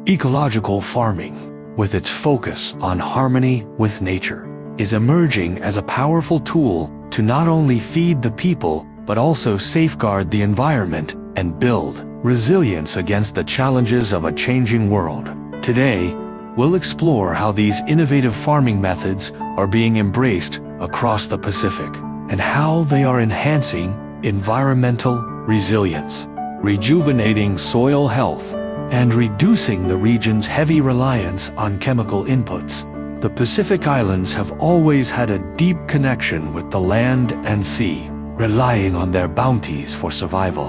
Ecological farming, with its focus on harmony with nature, is emerging as a powerful tool to not only feed the people but also safeguard the environment and build resilience against the challenges of a changing world. Today, we'll explore how these innovative farming methods are being embraced across the Pacific, and how they are enhancing environmental resilience, rejuvenating soil health, and reducing the region's heavy reliance on chemical inputs. The Pacific Islands have always had a deep connection with the land and sea, relying on their bounties for survival.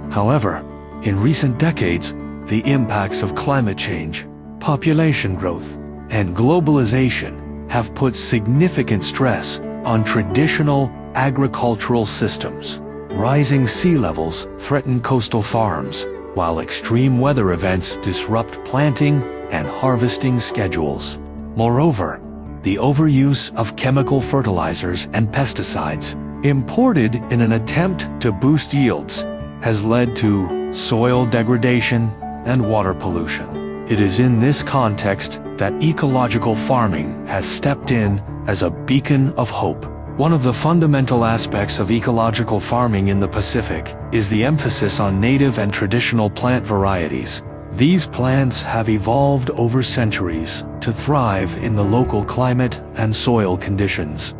However, in recent decades, the impacts of climate change, population growth, and globalization have put significant stress on traditional agricultural systems. Rising sea levels threaten coastal farms, while extreme weather events disrupt planting and harvesting schedules. Moreover, the overuse of chemical fertilizers and pesticides, imported in an attempt to boost yields, has led to soil degradation and water pollution. It is in this context that ecological farming has stepped in as a beacon of hope. One of the fundamental aspects of ecological farming in the Pacific is the emphasis on native and traditional plant varieties. These plants have evolved over centuries to thrive in the local climate and soil conditions.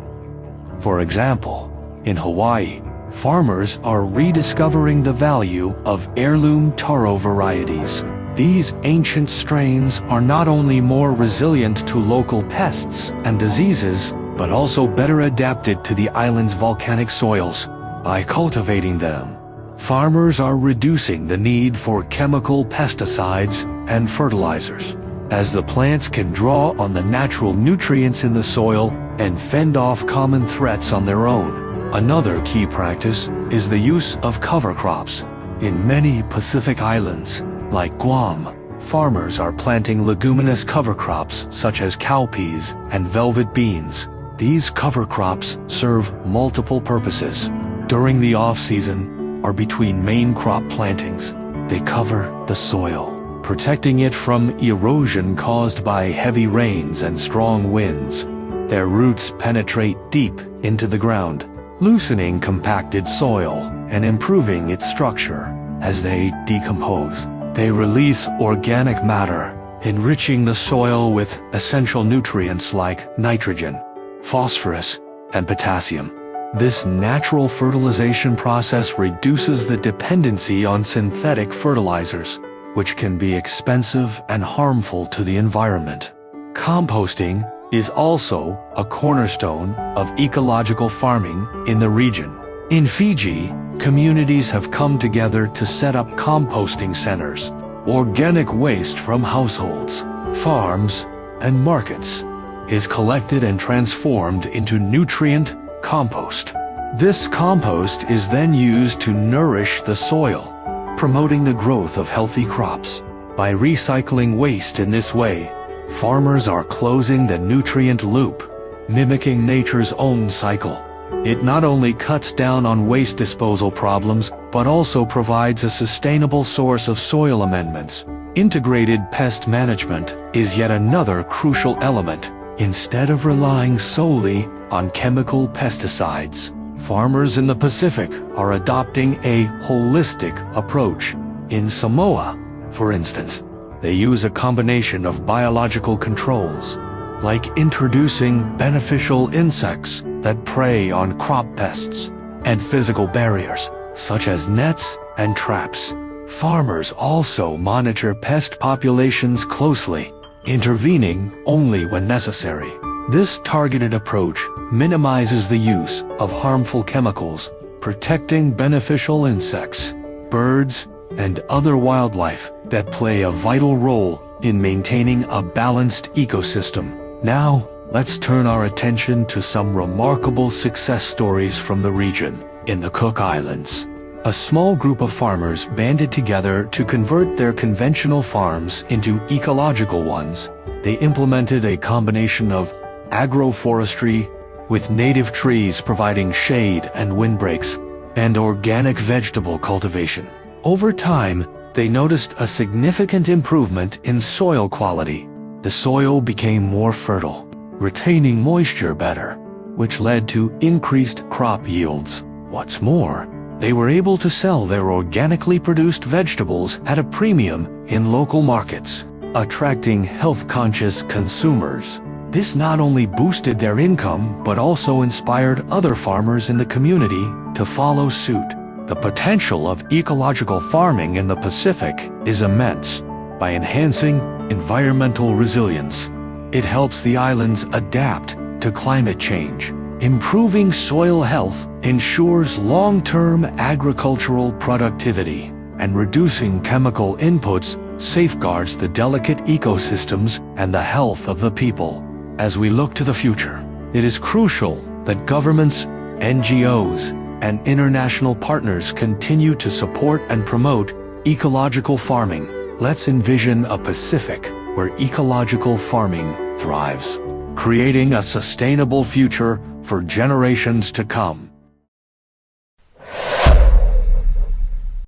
For example, in Hawaii, farmers are rediscovering the value of heirloom taro varieties. These ancient strains are not only more resilient to local pests and diseases, but also better adapted to the island's volcanic soils. By cultivating them, farmers are reducing the need for chemical pesticides and fertilizers, as the plants can draw on the natural nutrients in the soil and fend off common threats on their own. Another key practice is the use of cover crops. In many Pacific islands, like Guam, farmers are planting leguminous cover crops such as cowpeas and velvet beans. These cover crops serve multiple purposes. During the off-season, or between main crop plantings, they cover the soil, protecting it from erosion caused by heavy rains and strong winds. Their roots penetrate deep into the ground, loosening compacted soil and improving its structure. As they decompose, they release organic matter, enriching the soil with essential nutrients like nitrogen, phosphorus, and potassium. This natural fertilization process reduces the dependency on synthetic fertilizers, which can be expensive and harmful to the environment. Composting is also a cornerstone of ecological farming in the region. In Fiji, communities have come together to set up composting centers. Organic waste from households, farms, and markets is collected and transformed into nutrient compost. This compost is then used to nourish the soil, promoting the growth of healthy crops. By recycling waste in this way, farmers are closing the nutrient loop, mimicking nature's own cycle. It not only cuts down on waste disposal problems, but also provides a sustainable source of soil amendments. Integrated pest management is yet another crucial element. Instead of relying solely on chemical pesticides, farmers in the Pacific are adopting a holistic approach. In Samoa, for instance, they use a combination of biological controls, like introducing beneficial insects that prey on crop pests, and physical barriers, such as nets and traps. Farmers also monitor pest populations closely, intervening only when necessary. This targeted approach minimizes the use of harmful chemicals, protecting beneficial insects, birds, and other wildlife that play a vital role in maintaining a balanced ecosystem. Now, let's turn our attention to some remarkable success stories from the region. In the Cook Islands, a small group of farmers banded together to convert their conventional farms into ecological ones. They implemented a combination of agroforestry, with native trees providing shade and windbreaks, and organic vegetable cultivation. Over time, they noticed a significant improvement in soil quality. The soil became more fertile, retaining moisture better, which led to increased crop yields. What's more, they were able to sell their organically produced vegetables at a premium in local markets, attracting health-conscious consumers. This not only boosted their income but also inspired other farmers in the community to follow suit. The potential of ecological farming in the Pacific is immense. By enhancing environmental resilience, it helps the islands adapt to climate change. Improving soil health ensures long-term agricultural productivity, and reducing chemical inputs safeguards the delicate ecosystems and the health of the people. As we look to the future, it is crucial that governments, NGOs, and international partners continue to support and promote ecological farming. Let's envision a Pacific where ecological farming thrives, creating a sustainable future for generations to come.